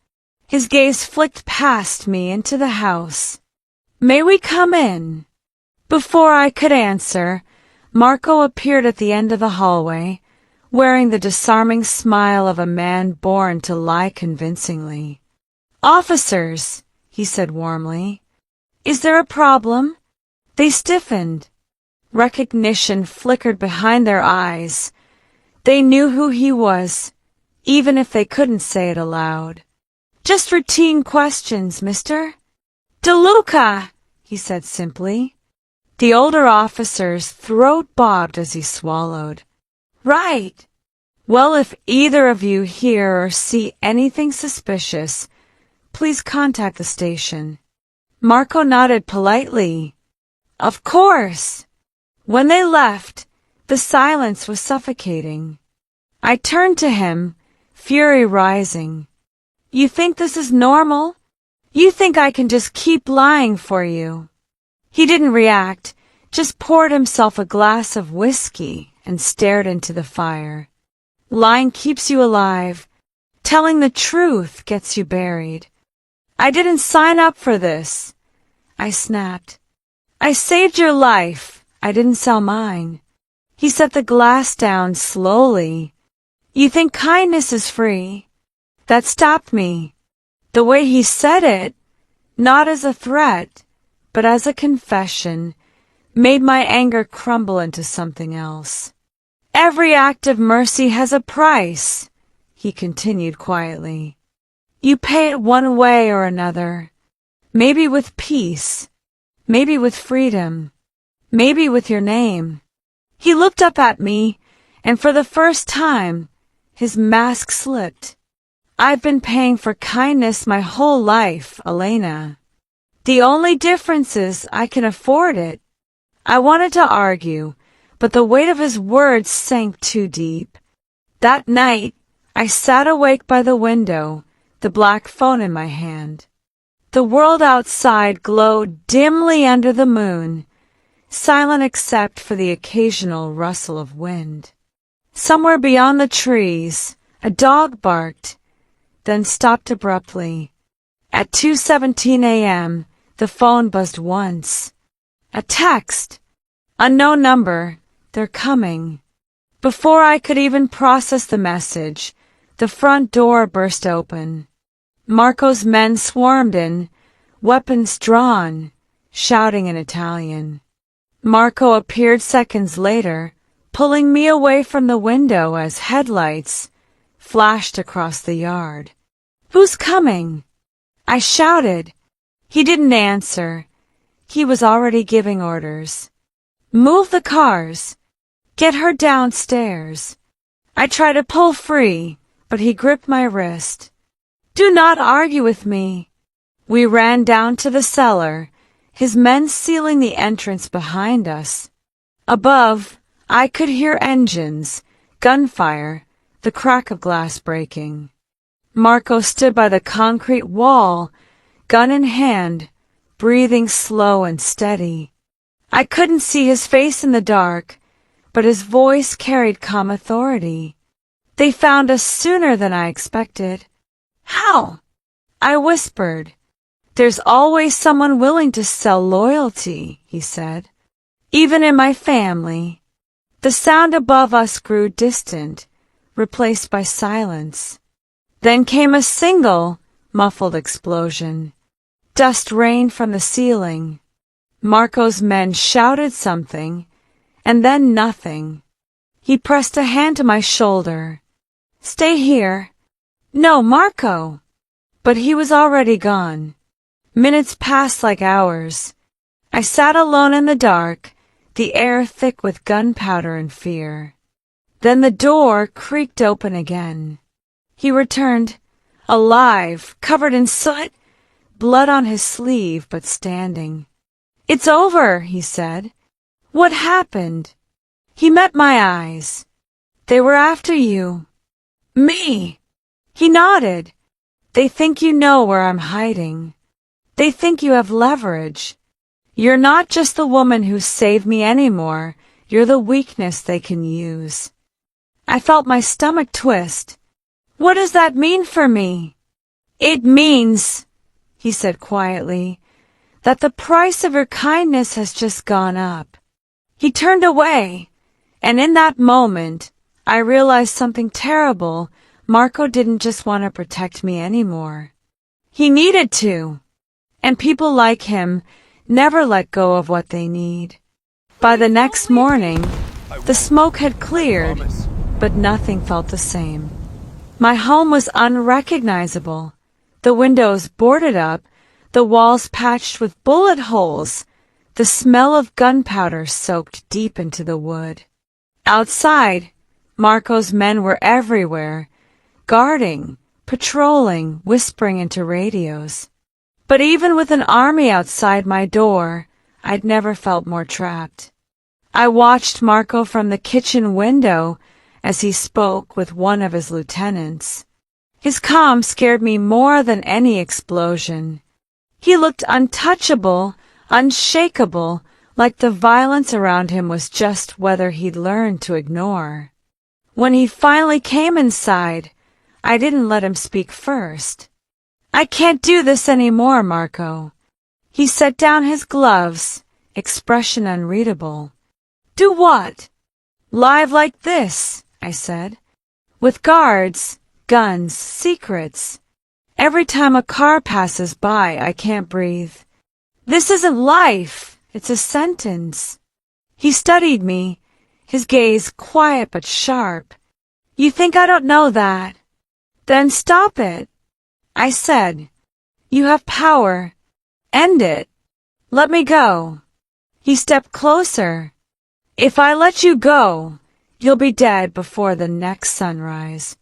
His gaze flicked past me into the house. "May we come in?" Before I could answer, Marco appeared at the end of the hallway, wearing the disarming smile of a man born to lie convincingly. "Officers," he said warmly. "Is there a problem?" They stiffened. Recognition flickered behind their eyes. They knew who he was, even if they couldn't say it aloud. "Just routine questions, mister." "DeLuca," he said simply. The older officer's throat bobbed as he swallowed. "Right. Well, if either of you hear or see anything suspicious, please contact the station." Marco nodded politely. "Of course." When they left, the silence was suffocating. I turned to him, fury rising. "You think this is normal? You think I can just keep lying for you?" He didn't react, just poured himself a glass of whiskey and stared into the fire. "Lying keeps you alive. Telling the truth gets you buried." "I didn't sign up for this," I snapped. "I saved your life. I didn't sell mine." He set the glass down slowly. "You think kindness is free?" That stopped me. The way he said it, not as a threat, but as a confession, made my anger crumble into something else. "Every act of mercy has a price," he continued quietly. "You pay it one way or another. Maybe with peace, maybe with freedom, maybe with your name." He looked up at me, and for the first time, his mask slipped. "I've been paying for kindness my whole life, Elena. The only difference is I can afford it." I wanted to argue, but the weight of his words sank too deep. That night, I sat awake by the window, the black phone in my hand. The world outside glowed dimly under the moon, silent except for the occasional rustle of wind. Somewhere beyond the trees, a dog barked, then stopped abruptly. At 2:17 a.m., the phone buzzed once. A text. "Unknown number. They're coming." Before I could even process the message, the front door burst open. Marco's men swarmed in, weapons drawn, shouting in Italian. Marco appeared seconds later, pulling me away from the window as headlights flashed across the yard. "Who's coming?" I shouted. He didn't answer. He was already giving orders. "Move the cars. Get her downstairs." I tried to pull free, but he gripped my wrist. "Do not argue with me." We ran down to the cellar, his men sealing the entrance behind us. Above, I could hear engines, gunfire, the crack of glass breaking. Marco stood by the concrete wall, gun in hand, breathing slow and steady. I couldn't see his face in the dark, but his voice carried calm authority. "They found us sooner than I expected." "How?" I whispered. "There's always someone willing to sell loyalty," he said. "Even in my family." The sound above us grew distant, replaced by silence. Then came a single, muffled explosion. Dust rained from the ceiling. Marco's men shouted something, and then nothing. He pressed a hand to my shoulder. "Stay here." "No, Marco!" But he was already gone. Minutes passed like hours. I sat alone in the dark, the air thick with gunpowder and fear. Then the door creaked open again. He returned, alive, covered in soot, blood on his sleeve, but standing. "It's over," he said. "What happened?" He met my eyes. "They were after you." "Me?" He nodded. "They think you know where I'm hiding. They think you have leverage. You're not just the woman who saved me anymore. You're the weakness they can use." I felt my stomach twist. "What does that mean for me?" "It means," he said quietly, "that the price of your kindness has just gone up." He turned away, and in that moment, I realized something terrible. Marco didn't just want to protect me anymore. He needed to. And people like him never let go of what they need. By the next morning, the smoke had cleared, but nothing felt the same. My home was unrecognizable. The windows boarded up, the walls patched with bullet holes. The smell of gunpowder soaked deep into the wood. Outside, Marco's men were everywhere, guarding, patrolling, whispering into radios. But even with an army outside my door, I'd never felt more trapped. I watched Marco from the kitchen window as he spoke with one of his lieutenants. His calm scared me more than any explosion. He looked untouchable, unshakable, like the violence around him was just weather he'd learned to ignore. When he finally came inside, I didn't let him speak first. "I can't do this anymore, Marco." He set down his gloves, expression unreadable. "Do what?" "Live like this," I said. "With guards, guns, secrets. Every time a car passes by, I can't breathe. This isn't life, it's a sentence." He studied me, his gaze quiet but sharp. "You think I don't know that? Then stop it." I said, "You have power. End it. Let me go." He stepped closer. "If I let you go, you'll be dead before the next sunrise."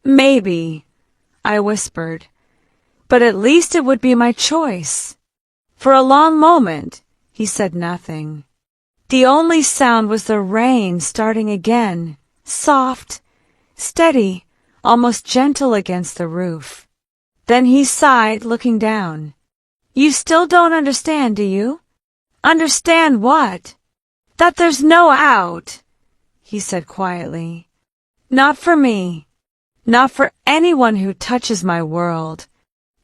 "Maybe," I whispered, "but at least it would be my choice." For a long moment, he said nothing. The only sound was the rain starting again, soft, steady, almost gentle against the roof. Then he sighed, looking down. "You still don't understand, do you?" "Understand what?" "That there's no out," he said quietly. "Not for me. Not for anyone who touches my world."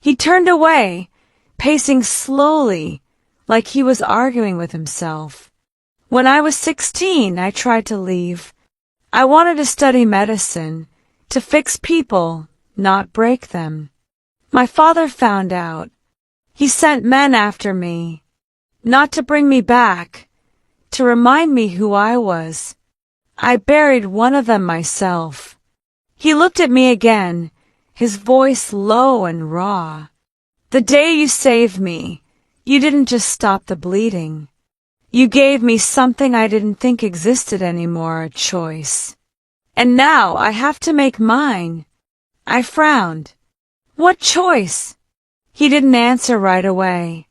He turned away, pacing slowly, like he was arguing with himself. "When I was 16, I tried to leave. I wanted to study medicine, to fix people, not break them. My father found out. He sent men after me, not to bring me back, to remind me who I was. I buried one of them myself." He looked at me again, his voice low and raw. "The day you saved me, you didn't just stop the bleeding. You gave me something I didn't think existed anymore, a choice. And now I have to make mine. I frowned. What choice? He didn't answer right away.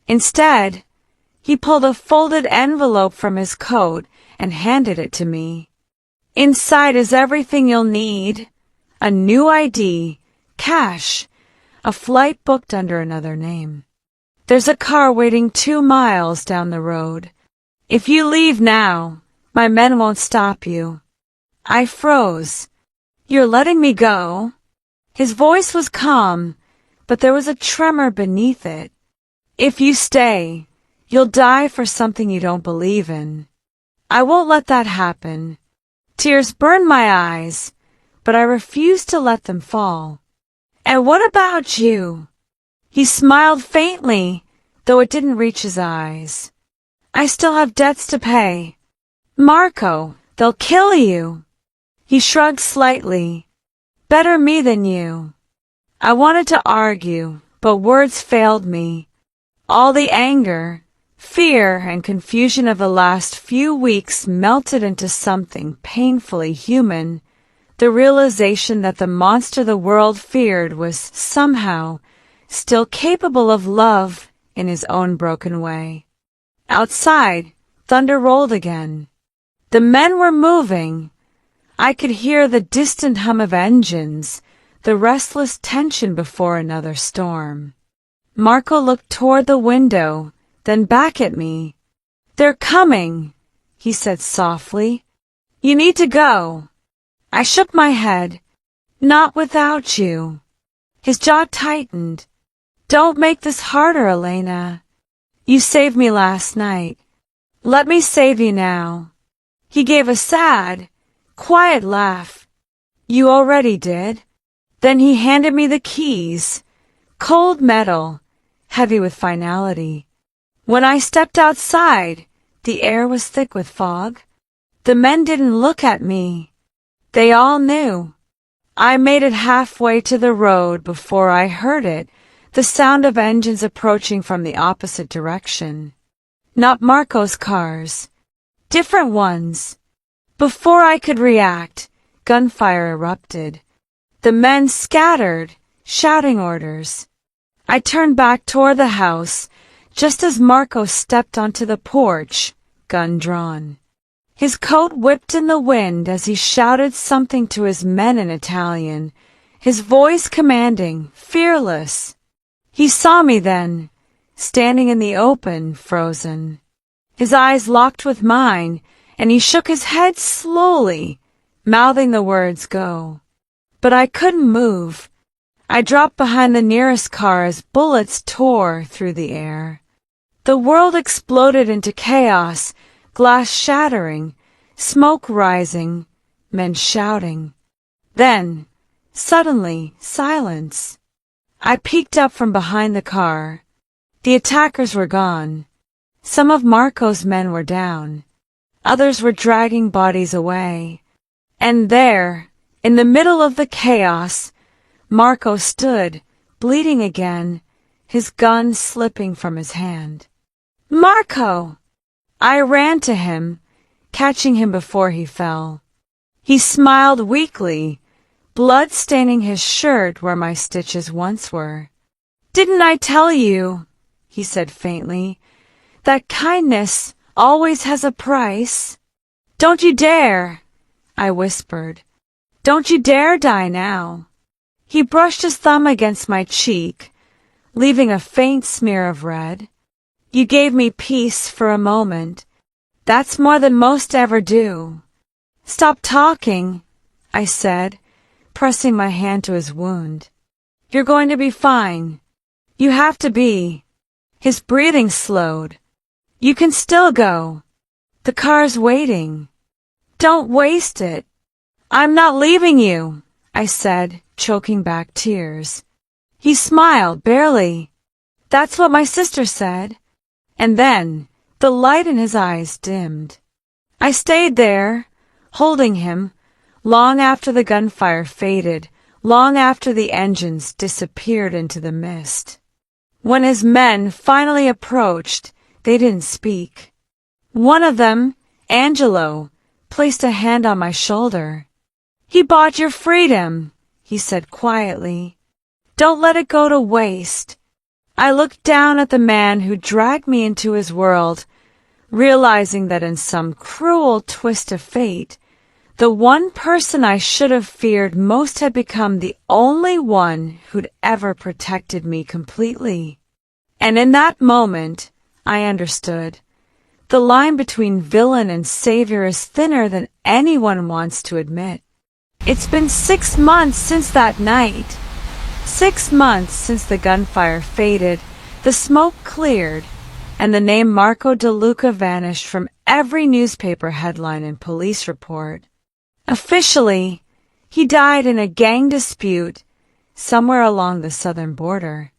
Instead, he pulled a folded envelope from his coat and handed it to me. Inside is everything you'll need. A new ID, cash, a flight booked under another name. There's a car waiting 2 miles down the road. If you leave now, my men won't stop you. I froze. You're letting me go? His voice was calm, but there was a tremor beneath it. If you stay, you'll die for something you don't believe in. I won't let that happen. Tears burned my eyes, but I refused to let them fall. And what about you? He smiled faintly, though it didn't reach his eyes. I still have debts to pay. Marco, they'll kill you. He shrugged slightly. Better me than you. I wanted to argue, but words failed me. All the anger, fear, and confusion of the last few weeks melted into something painfully human. The realization that the monster the world feared was somehow still capable of love in his own broken way. Outside, thunder rolled again. The men were moving. I could hear the distant hum of engines, the restless tension before another storm. Marco looked toward the window, then back at me. They're coming, he said softly. You need to go. I shook my head. Not without you. His jaw tightened. Don't make this harder, Elena. You saved me last night. Let me save you now. He gave a sad, quiet laugh. You already did. Then he handed me the keys. Cold metal, heavy with finality. When I stepped outside, the air was thick with fog. The men didn't look at me. They all knew. I made it halfway to the road before I heard it, the sound of engines approaching from the opposite direction. Not Marco's cars. Different ones. Before I could react, gunfire erupted. The men scattered, shouting orders. I turned back toward the house, just as Marco stepped onto the porch, gun drawn. His coat whipped in the wind as he shouted something to his men in Italian, his voice commanding, fearless. He saw me then, standing in the open, frozen. His eyes locked with mine, and he shook his head slowly, mouthing the words, go. But I couldn't move. I dropped behind the nearest car as bullets tore through the air. The world exploded into chaos, glass shattering, smoke rising, men shouting. Then, suddenly, silence. I peeked up from behind the car. The attackers were gone. Some of Marco's men were down. Others were dragging bodies away. And there, in the middle of the chaos, Marco stood, bleeding again, his gun slipping from his hand. Marco! I ran to him, catching him before he fell. He smiled weakly, blood staining his shirt where my stitches once were. Didn't I tell you, he said faintly, that kindness always has a price? Don't you dare, I whispered. Don't you dare die now. He brushed his thumb against my cheek, leaving a faint smear of red. You gave me peace for a moment. That's more than most ever do. Stop talking, I said, pressing my hand to his wound. You're going to be fine. You have to be. His breathing slowed. You can still go. The car's waiting. Don't waste it. I'm not leaving you, I said, choking back tears. He smiled, barely. That's what my sister said. And then, the light in his eyes dimmed. I stayed there, holding him, long after the gunfire faded, long after the engines disappeared into the mist. When his men finally approached, they didn't speak. One of them, Angelo, placed a hand on my shoulder. He bought your freedom, he said quietly. Don't let it go to waste. I looked down at the man who dragged me into his world, realizing that in some cruel twist of fate, the one person I should have feared most had become the only one who'd ever protected me completely. And in that moment, I understood. The line between villain and savior is thinner than anyone wants to admit. It's been 6 months since that night. 6 months since the gunfire faded, the smoke cleared, and the name Marco DeLuca vanished from every newspaper headline and police report. Officially, he died in a gang dispute somewhere along the southern border.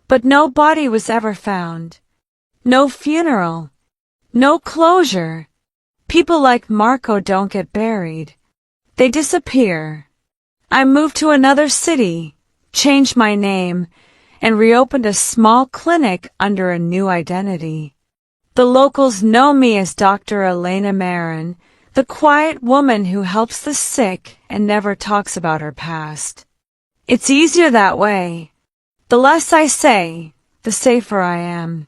But no body was ever found. No funeral. No closure. People like Marco don't get buried. They disappear. I moved to another city, changed my name, and reopened a small clinic under a new identity. The locals know me as Dr. Elena Marin, the quiet woman who helps the sick and never talks about her past. It's easier that way. The less I say, the safer I am.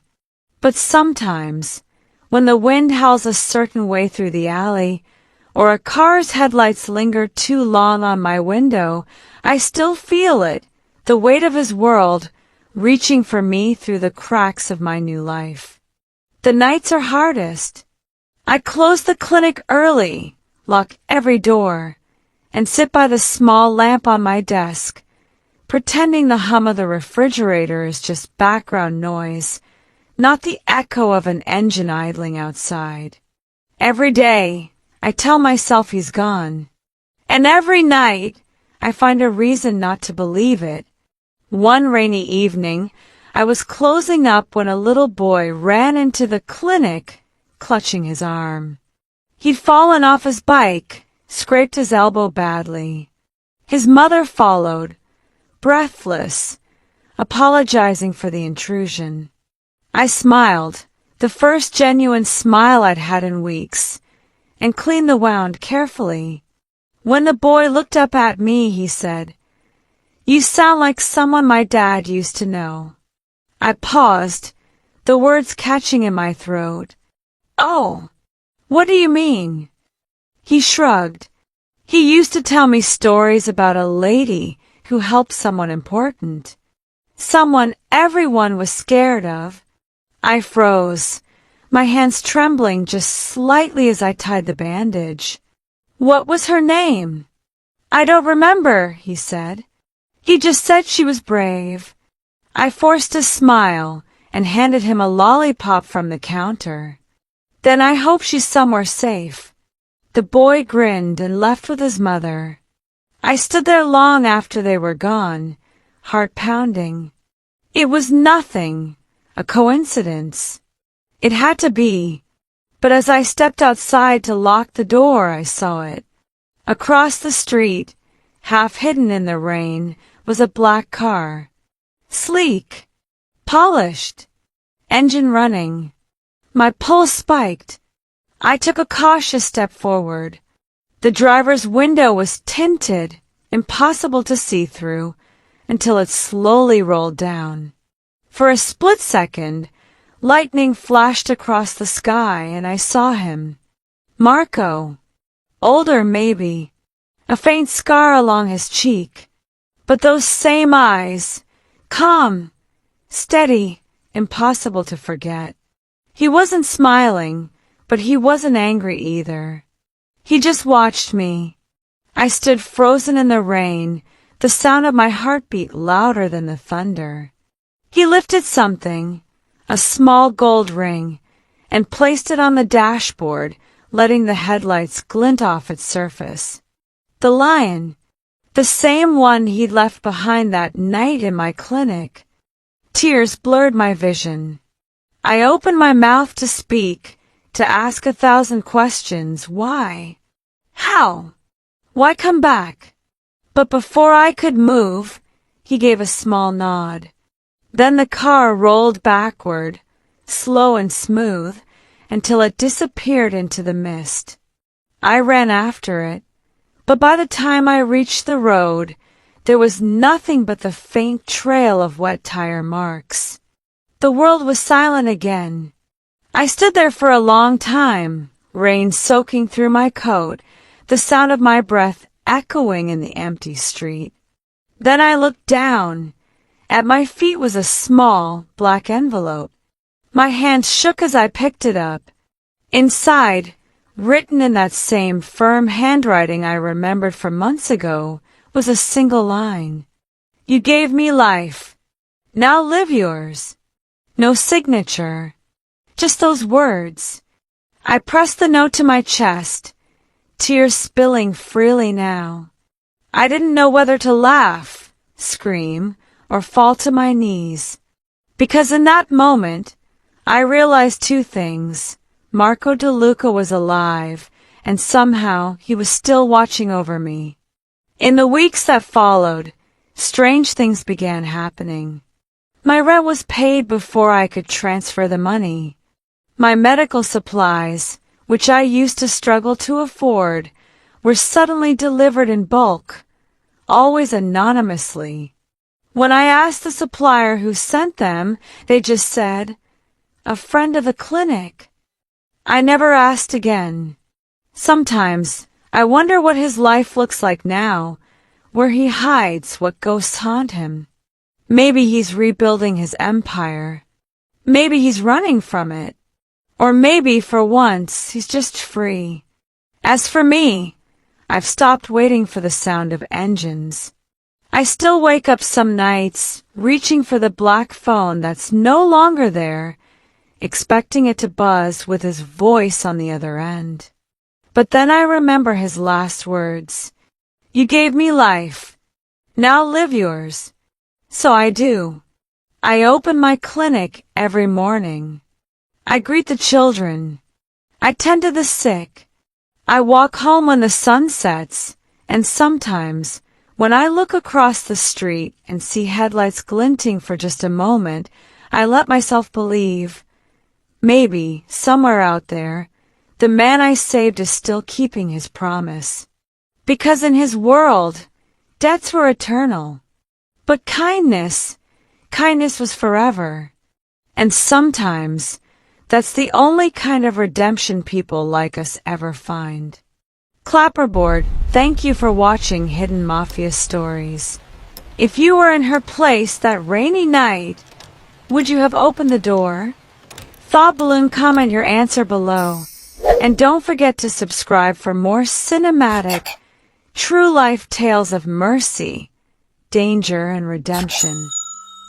But sometimes, when the wind howls a certain way through the alley, or a car's headlights linger too long on my window, I still feel it, the weight of his world, reaching for me through the cracks of my new life. The nights are hardest. I close the clinic early, lock every door, and sit by the small lamp on my desk, pretending the hum of the refrigerator is just background noise, not the echo of an engine idling outside. Every day, I tell myself he's gone. And every night, I find a reason not to believe it. One rainy evening, I was closing up when a little boy ran into the clinic, clutching his arm. He'd fallen off his bike, scraped his elbow badly. His mother followed, breathless, apologizing for the intrusion. I smiled, the first genuine smile I'd had in weeks, and cleaned the wound carefully. When the boy looked up at me, he said, "You sound like someone my dad used to know." I paused, the words catching in my throat. "Oh, what do you mean?" He shrugged. He used to tell me stories about a lady who helped someone important, someone everyone was scared of. I froze, my hands trembling just slightly as I tied the bandage. "What was her name?" "I don't remember," he said. "He just said she was brave." I forced a smile and handed him a lollipop from the counter. "Then I hope she's somewhere safe." The boy grinned and left with his mother. I stood there long after they were gone, heart pounding. It was nothing, a coincidence. It had to be, but as I stepped outside to lock the door, I saw it. Across the street, half hidden in the rain, was a black car. Sleek, polished, engine running. My pulse spiked. I took a cautious step forward. The driver's window was tinted, impossible to see through, until it slowly rolled down. For a split second, lightning flashed across the sky, and I saw him. Marco. Older, maybe. A faint scar along his cheek. But those same eyes, calm, steady, impossible to forget. He wasn't smiling, but he wasn't angry either. He just watched me. I stood frozen in the rain, the sound of my heartbeat louder than the thunder. He lifted something, a small gold ring, and placed it on the dashboard, letting the headlights glint off its surface. The lion, the same one he'd left behind that night in my clinic. Tears blurred my vision. I opened my mouth to speak, to ask 1,000 questions. Why? How? Why come back? But before I could move, he gave a small nod. Then the car rolled backward, slow and smooth, until it disappeared into the mist. I ran after it, but by the time I reached the road, there was nothing but the faint trail of wet tire marks. The world was silent again. I stood there for a long time, rain soaking through my coat, the sound of my breath echoing in the empty street. Then I looked down. At my feet was a small, black envelope. My hand shook as I picked it up. Inside, written in that same firm handwriting I remembered from months ago, was a single line. You gave me life. Now live yours. No signature. Just those words. I pressed the note to my chest, tears spilling freely now. I didn't know whether to laugh, scream, or fall to my knees. Because in that moment, I realized two things. Marco DeLuca was alive, and somehow he was still watching over me. In the weeks that followed, strange things began happening. My rent was paid before I could transfer the money. My medical supplies, which I used to struggle to afford, were suddenly delivered in bulk, always anonymously. When I asked the supplier who sent them, they just said, "A friend of the clinic." I never asked again. Sometimes I wonder what his life looks like now, where he hides what ghosts haunt him. Maybe he's rebuilding his empire. Maybe he's running from it. Or maybe, for once, he's just free. As for me, I've stopped waiting for the sound of engines. I still wake up some nights, reaching for the black phone that's no longer there, expecting it to buzz with his voice on the other end. But then I remember his last words. You gave me life. Now live yours. So I do. I open my clinic every morning. I greet the children. I tend to the sick. I walk home when the sun sets, and sometimes, when I look across the street and see headlights glinting for just a moment, I let myself believe, maybe, somewhere out there, the man I saved is still keeping his promise. Because in his world, debts were eternal. But kindness was forever. And sometimes, that's the only kind of redemption people like us ever find. Clapperboard, thank you for watching Hidden Mafia Stories. If you were in her place that rainy night, would you have opened the door? Thought Balloon, comment your answer below. And don't forget to subscribe for more cinematic, true-life tales of mercy, danger, and redemption.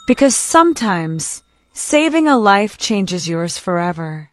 Because sometimes, saving a life changes yours forever.